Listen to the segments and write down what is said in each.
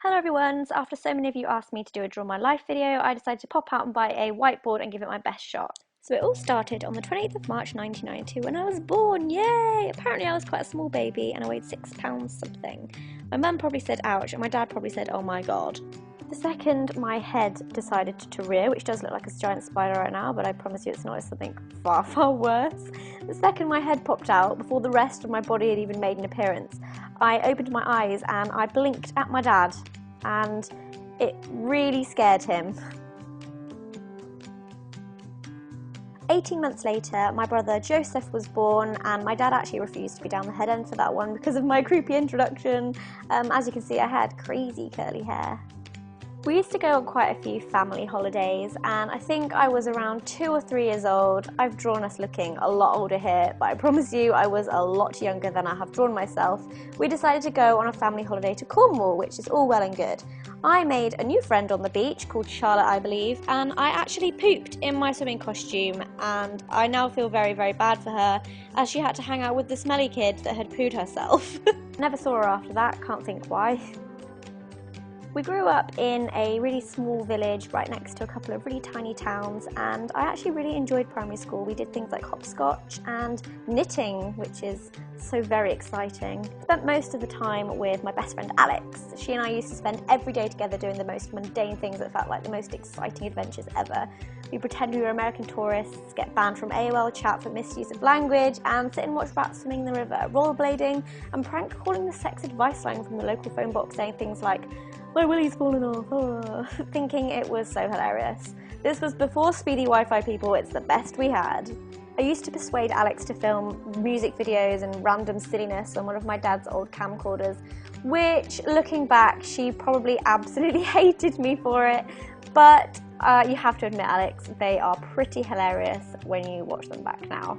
Hello everyone, so after so many of you asked me to do a Draw My Life video, I decided to pop out and buy a whiteboard and give it my best shot. So it all started on the 28th of March 1992 when I was born, yay! Apparently I was quite a small baby and I weighed 6 pounds something. My mum probably said ouch and my dad probably said oh my god. The second my head decided to rear, which does look like a giant spider right now, but I promise you it's not, it's something far, far worse. The second my head popped out, before the rest of my body had even made an appearance, I opened my eyes and I blinked at my dad, and it really scared him. 18 months later, my brother Joseph was born, and my dad actually refused to be down the head end for that one because of my creepy introduction. As you can see, I had crazy curly hair. We used to go on quite a few family holidays, and I think I was around 2 or 3 years old. I've drawn us looking a lot older here, but I promise you I was a lot younger than I have drawn myself. We decided to go on a family holiday to Cornwall, which is all well and good. I made a new friend on the beach called Charlotte, I believe, and I actually pooped in my swimming costume, and I now feel very, very bad for her as she had to hang out with the smelly kid that had pooed herself. Never saw her after that, can't think why. We grew up in a really small village right next to a couple of really tiny towns, and I actually really enjoyed primary school. We did things like hopscotch and knitting, which is so very exciting. Spent most of the time with my best friend Alex. She and I used to spend every day together doing the most mundane things that felt like the most exciting adventures ever. We pretend we were American tourists, get banned from AOL chat for misuse of language, and sit and watch rats swimming in the river, rollerblading, and prank calling the sex advice line from the local phone box saying things like, "My willy's fallen off," thinking it was so hilarious. This was before speedy Wi-Fi, people, it's the best we had. I used to persuade Alex to film music videos and random silliness on one of my dad's old camcorders, which, looking back, she probably absolutely hated me for it, but you have to admit, Alex, they are pretty hilarious when you watch them back now.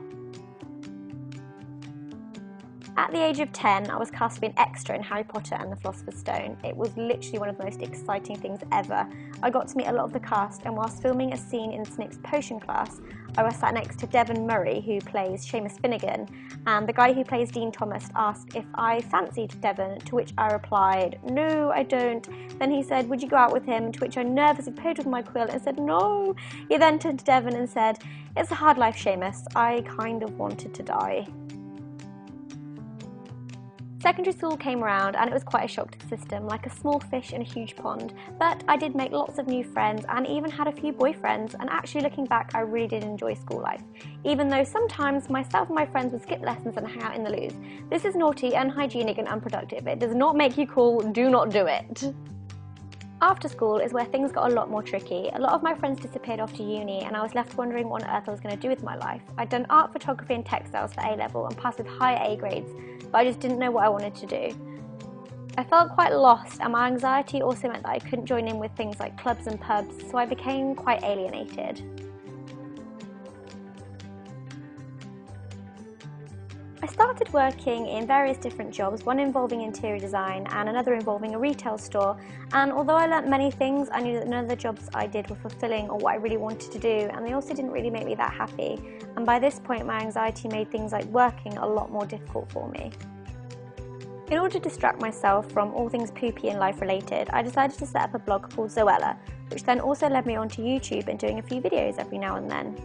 At the age of 10, I was cast to be an extra in Harry Potter and the Philosopher's Stone. It was literally one of the most exciting things ever. I got to meet a lot of the cast, and whilst filming a scene in Snape's potion class, I was sat next to Devon Murray, who plays Seamus Finnegan, and the guy who plays Dean Thomas asked if I fancied Devon, to which I replied, "No, I don't." Then he said, "Would you go out with him?" To which I nervously played with my quill and said, "No." He then turned to Devon and said, "It's a hard life, Seamus. I kind of wanted to die." Secondary school came around and it was quite a shock to the system, like a small fish in a huge pond, but I did make lots of new friends and even had a few boyfriends, and actually looking back I really did enjoy school life, even though sometimes myself and my friends would skip lessons and hang out in the loos. This is naughty, unhygienic and unproductive. It does not make you cool, do not do it. After school is where things got a lot more tricky. A lot of my friends disappeared off to uni and I was left wondering what on earth I was going to do with my life. I'd done art, photography and textiles for A-level and passed with high A grades, but I just didn't know what I wanted to do. I felt quite lost, and my anxiety also meant that I couldn't join in with things like clubs and pubs, so I became quite alienated. I started working in various different jobs, one involving interior design and another involving a retail store, and although I learnt many things, I knew that none of the jobs I did were fulfilling or what I really wanted to do, and they also didn't really make me that happy, and by this point my anxiety made things like working a lot more difficult for me. In order to distract myself from all things poopy and life related, I decided to set up a blog called Zoella, which then also led me onto YouTube and doing a few videos every now and then.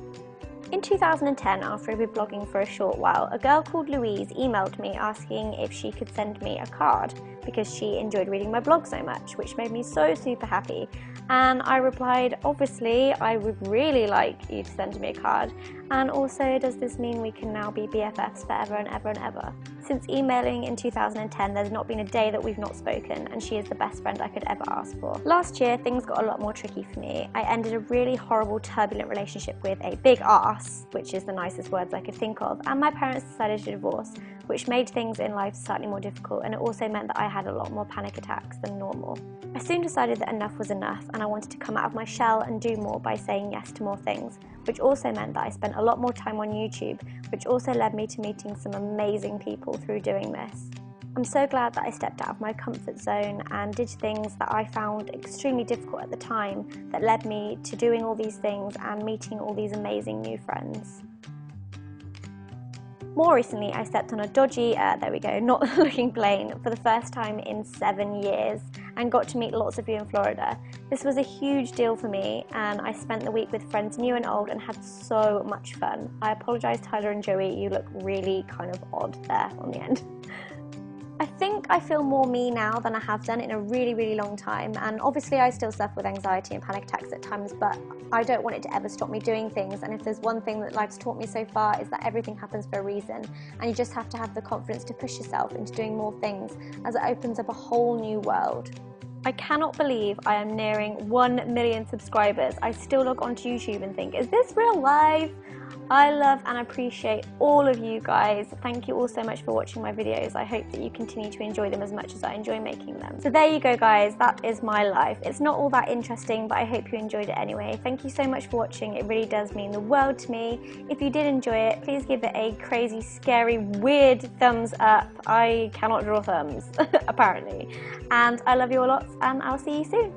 In 2010, after I'd been blogging for a short while, a girl called Louise emailed me asking if she could send me a card because she enjoyed reading my blog so much, which made me so super happy. And I replied, obviously, I would really like you to send me a card. And also, does this mean we can now be BFFs forever and ever and ever? Since emailing in 2010, there's not been a day that we've not spoken, and she is the best friend I could ever ask for. Last year, things got a lot more tricky for me. I ended a really horrible, turbulent relationship with a big ass, which is the nicest words I could think of, and my parents decided to divorce, which made things in life slightly more difficult, and it also meant that I had a lot more panic attacks than normal. I soon decided that enough was enough, and I wanted to come out of my shell and do more by saying yes to more things, which also meant that I spent a lot more time on YouTube, which also led me to meeting some amazing people through doing this. I'm so glad that I stepped out of my comfort zone and did things that I found extremely difficult at the time that led me to doing all these things and meeting all these amazing new friends. More recently, I stepped on a dodgy, there we go, not looking plane for the first time in 7 years and got to meet lots of you in Florida. This was a huge deal for me, and I spent the week with friends new and old and had so much fun. I apologise, Tyler and Joey, you look really kind of odd there on the end. I think I feel more me now than I have done in a really, really long time, and obviously I still suffer with anxiety and panic attacks at times, but I don't want it to ever stop me doing things. And if there's one thing that life's taught me so far, is that everything happens for a reason, and you just have to have the confidence to push yourself into doing more things, as it opens up a whole new world. I cannot believe I am nearing 1 million subscribers. I still log onto YouTube and think, is this real life? I love and appreciate all of you guys. Thank you all so much for watching my videos. I hope that you continue to enjoy them as much as I enjoy making them. So there you go, guys. That is my life. It's not all that interesting, but I hope you enjoyed it anyway. Thank you so much for watching. It really does mean the world to me. If you did enjoy it, please give it a crazy, scary, weird thumbs up. I cannot draw thumbs, apparently. And I love you all lots, and I'll see you soon.